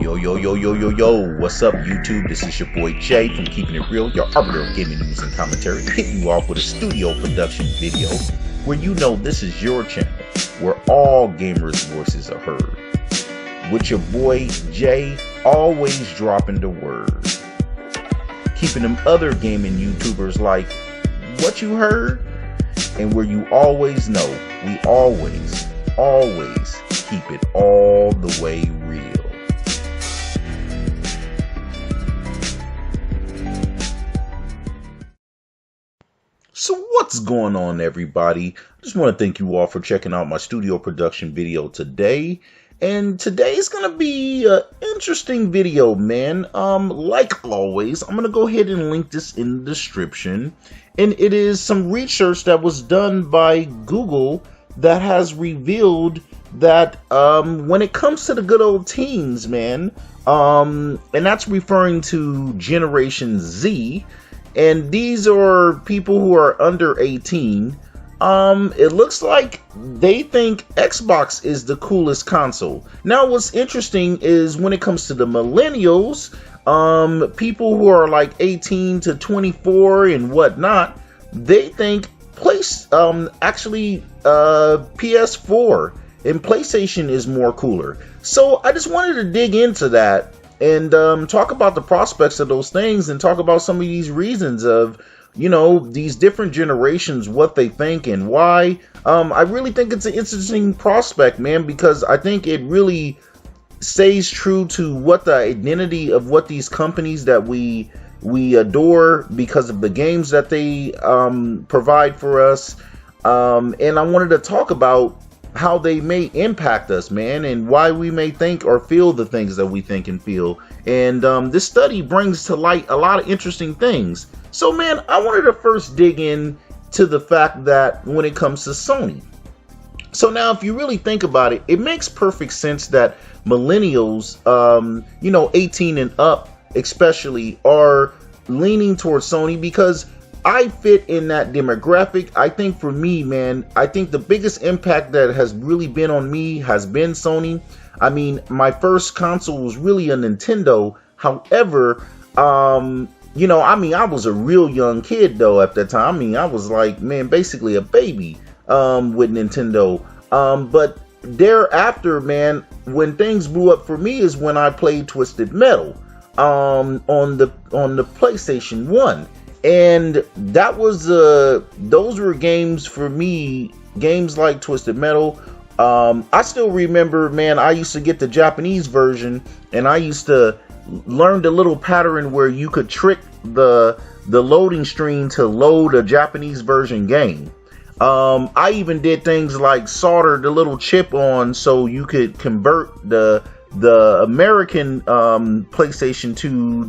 Yo, what's up, YouTube? This is your boy Jay from Keeping It Real, your arbiter of gaming news and commentary, hitting you off with a studio production video where you know this is your channel, where all gamers' voices are heard. With your boy Jay, always dropping the word. Keeping them other gaming YouTubers like, what you heard? And where you always know, we always keep it all the way real. So what's going on, everybody? I just want to thank you all for checking out my studio production video today. And today is going to be an interesting video, man. Like always, I'm going to go ahead and link this in the description. And it is some research that was done by Google that has revealed that when it comes to the good old teens, man, and that's referring to Generation Z, and these are people who are under 18, it looks like they think Xbox is the coolest console. Now, what's interesting is when it comes to the millennials, people who are like 18 to 24 and whatnot, they think PS4 and PlayStation is more cooler. So I just wanted to dig into that and talk about the prospects of those things and talk about some of these reasons of, you know, these different generations, what they think and why. I really think it's an interesting prospect, man, because I think it really stays true to what the identity of what these companies that we adore because of the games that they provide for us. And I wanted to talk about how they may impact us, man, and why we may think or feel the things that we think and feel. And this study brings to light a lot of interesting things. So, man, I wanted to first dig in to the fact that when it comes to Sony. So now, if you really think about it, it makes perfect sense that millennials, 18 and up especially, are leaning towards Sony because I fit in that demographic. I think for me, man, I think the biggest impact that has really been on me has been Sony. I mean, my first console was really a Nintendo. However, I was a real young kid though at that time. I mean, I was like, man, basically a baby with Nintendo. But thereafter, man, when things blew up for me is when I played Twisted Metal on the PlayStation 1. And that was those were games for me, games like Twisted Metal. I still remember, man, I used to get the Japanese version and I used to learn the little pattern where you could trick the loading screen to load a Japanese version game. I even did things like solder the little chip on so you could convert the American PlayStation to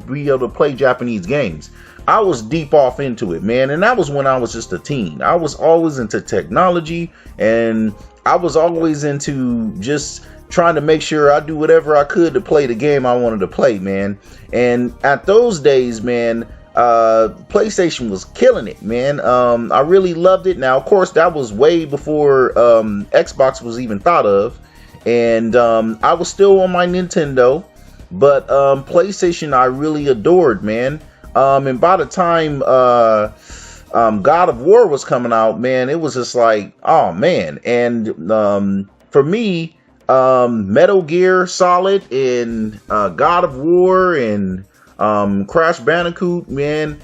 be able to play Japanese games. I was deep off into it, man, and that was when I was just a teen. I was always into technology, and I was always into just trying to make sure I do whatever I could to play the game I wanted to play, man. And at those days, man, PlayStation was killing it, man. I really loved it. Now, of course, that was way before Xbox was even thought of, and I was still on my Nintendo, but PlayStation I really adored, man. And by the time God of War was coming out, man, it was just like, oh man. And for me, Metal Gear Solid and God of War and Crash Bandicoot, man,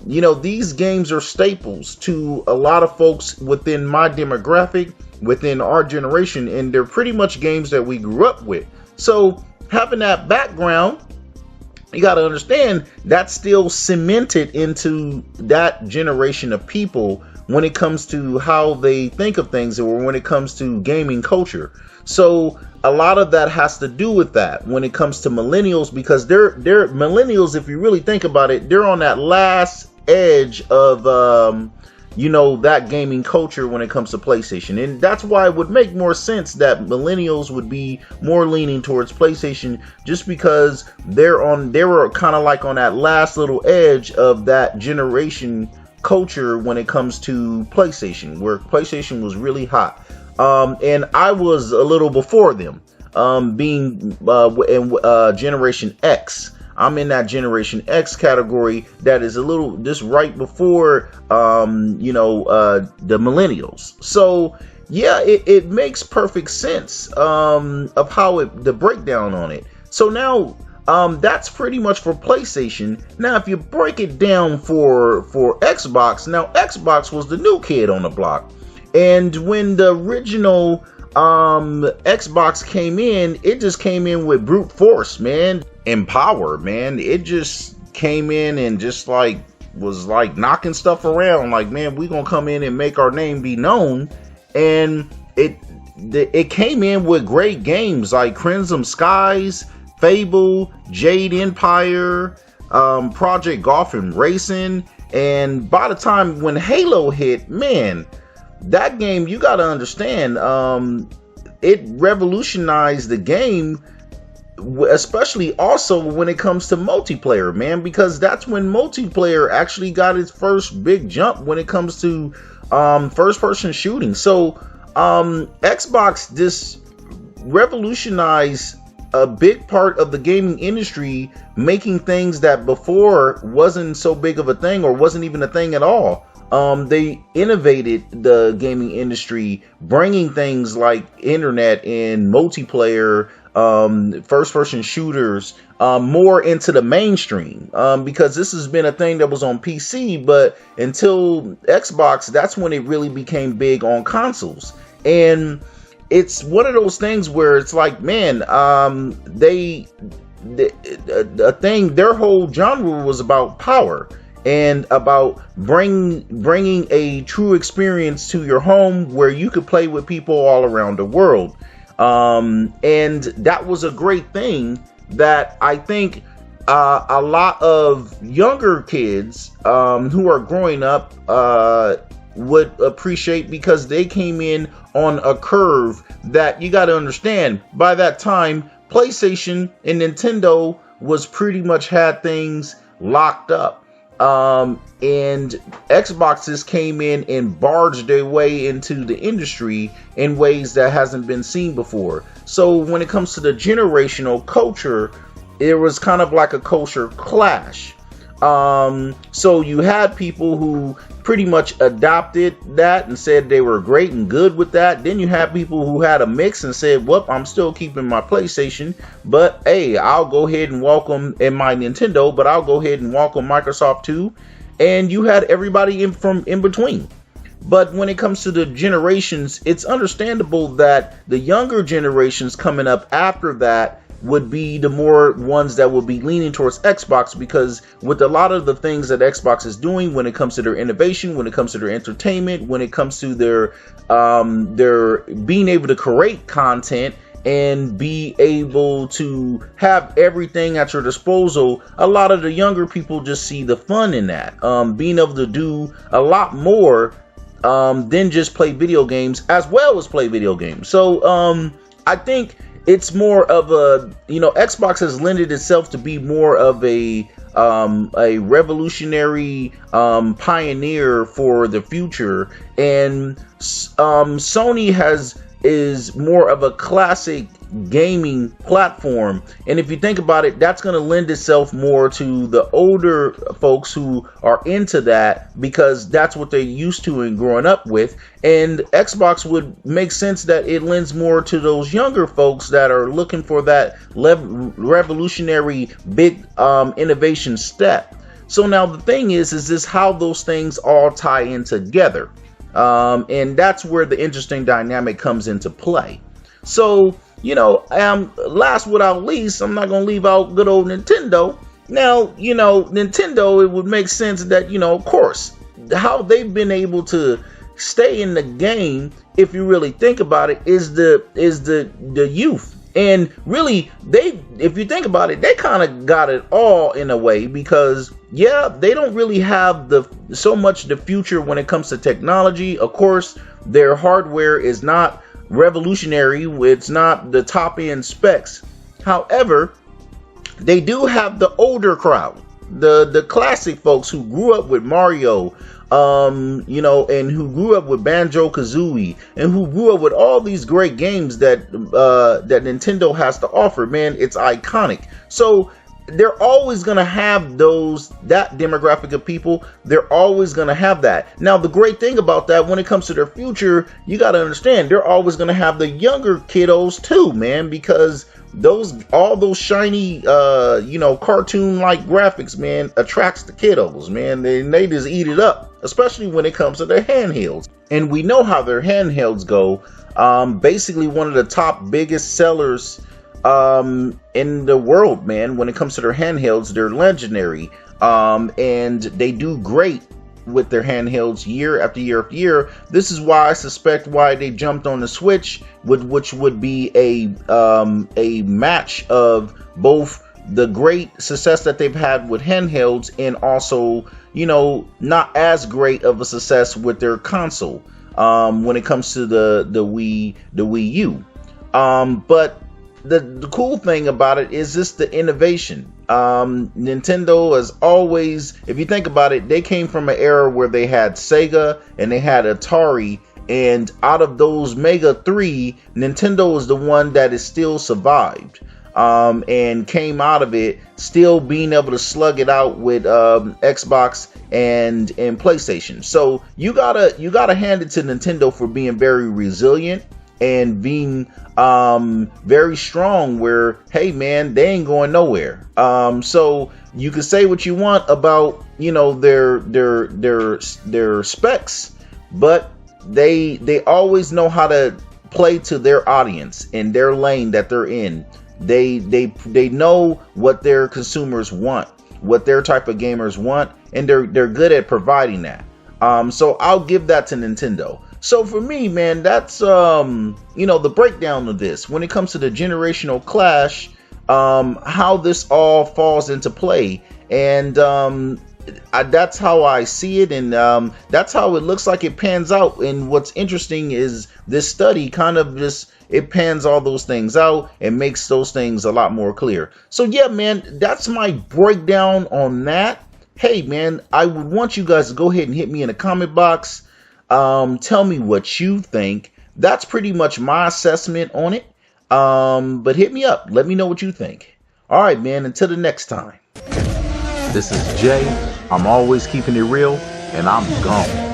these games are staples to a lot of folks within my demographic, within our generation, and they're pretty much games that we grew up with. So having that background, you got to understand that's still cemented into that generation of people when it comes to how they think of things or when it comes to gaming culture. So a lot of that has to do with that when it comes to millennials, because they're millennials, if you really think about it, they're on that last edge of that gaming culture when it comes to PlayStation. And that's why it would make more sense that millennials would be more leaning towards PlayStation, just because they were kind of like on that last little edge of that generation culture when it comes to PlayStation, where PlayStation was really hot. And I was a little before them. being in Generation X. I'm in that Generation X category that is a little just right before, the millennials. So yeah, it makes perfect sense of how the breakdown on it. So now that's pretty much for PlayStation. Now, if you break it down for Xbox, now Xbox was the new kid on the block, and when the original Xbox came in, it just came in with brute force, man, and power, man. It just came in and just was knocking stuff around, like, man, we gonna come in and make our name be known. And it came in with great games like Crimson Skies, Fable, Jade Empire, Project Gotham Racing. And by the time when Halo hit, man, that game, you got to understand, it revolutionized the game, especially also when it comes to multiplayer, man, because that's when multiplayer actually got its first big jump when it comes to first person shooting. So Xbox just revolutionized a big part of the gaming industry, making things that before wasn't so big of a thing or wasn't even a thing at all. They innovated the gaming industry, bringing things like internet and multiplayer, first-person shooters, more into the mainstream. Because this has been a thing that was on PC, but until Xbox, that's when it really became big on consoles. And it's one of those things where it's like, man, their whole genre was about power and about bringing a true experience to your home where you could play with people all around the world. And that was a great thing that I think a lot of younger kids who are growing up would appreciate, because they came in on a curve that you got to understand. By that time, PlayStation and Nintendo was pretty much had things locked up. And Xboxes came in and barged their way into the industry in ways that hasn't been seen before. So when it comes to the generational culture, it was kind of like a culture clash. So you had people who pretty much adopted that and said they were great and good with that. Then you had people who had a mix and said, well, I'm still keeping my PlayStation, but hey, I'll go ahead and welcome in my Nintendo, but I'll go ahead and welcome Microsoft too. And you had everybody in between. But when it comes to the generations, it's understandable that the younger generations coming up after that would be the more ones that will be leaning towards Xbox, because with a lot of the things that Xbox is doing when it comes to their innovation, when it comes to their entertainment, when it comes to their being able to create content and be able to have everything at your disposal, a lot of the younger people just see the fun in that, being able to do a lot more than just play video games, as well as play video games. So I think it's more of a, Xbox has lended itself to be more of a revolutionary pioneer for the future, and Sony is more of a classic gaming platform. And if you think about it, that's going to lend itself more to the older folks who are into that, because that's what they're used to and growing up with. And Xbox would make sense that it lends more to those younger folks that are looking for that revolutionary big innovation step. So now the thing is this how those things all tie in together. And that's where the interesting dynamic comes into play. So, last without least, I'm not going to leave out good old Nintendo. Now, Nintendo, it would make sense that, of course, how they've been able to stay in the game, if you really think about it, is the youth. And really, if you think about it, they kind of got it all in a way, because they don't really have so much the future when it comes to technology. Of course, their hardware is not revolutionary. It's not the top end specs. However, they do have the older crowd, the classic folks who grew up with Mario, and who grew up with Banjo-Kazooie, and who grew up with all these great games that that Nintendo has to offer, man, it's iconic. So they're always going to have that demographic of people. They're always going to have that. Now, the great thing about that, when it comes to their future, you got to understand, they're always going to have the younger kiddos too, man, because all those shiny, cartoon-like graphics, man, attracts the kiddos, man. They just eat it up, especially when it comes to their handhelds. And we know how their handhelds go. Basically, one of the top biggest sellers in the world, man. When it comes to their handhelds, they're legendary, and they do great with their handhelds year after year after year. This is why I suspect why they jumped on the Switch, which would be a match of both the great success that they've had with handhelds and also, not as great of a success with their console when it comes to the Wii U. But the cool thing about it is just the innovation. Nintendo has always, if you think about it, they came from an era where they had Sega and they had Atari, and out of those Mega 3, Nintendo is the one that is still survived, and came out of it still being able to slug it out with Xbox and PlayStation. So you gotta hand it to Nintendo for being very resilient and being very strong, where, hey man, they ain't going nowhere. So you can say what you want about, their specs, but they always know how to play to their audience in their lane that they're in. They know what their consumers want, what their type of gamers want, and they're good at providing that. So I'll give that to Nintendo. So for me, man, that's the breakdown of this when it comes to the generational clash, how this all falls into play, and that's how I see it, and that's how it looks like it pans out. And what's interesting is this study kind of it pans all those things out and makes those things a lot more clear. So yeah, man, that's my breakdown on that. Hey man, I would want you guys to go ahead and hit me in the comment box. Tell me what you think. That's pretty much my assessment on it. But hit me up. Let me know what you think. All right, man. Until the next time. This is Jay. I'm always keeping it real, and I'm gone.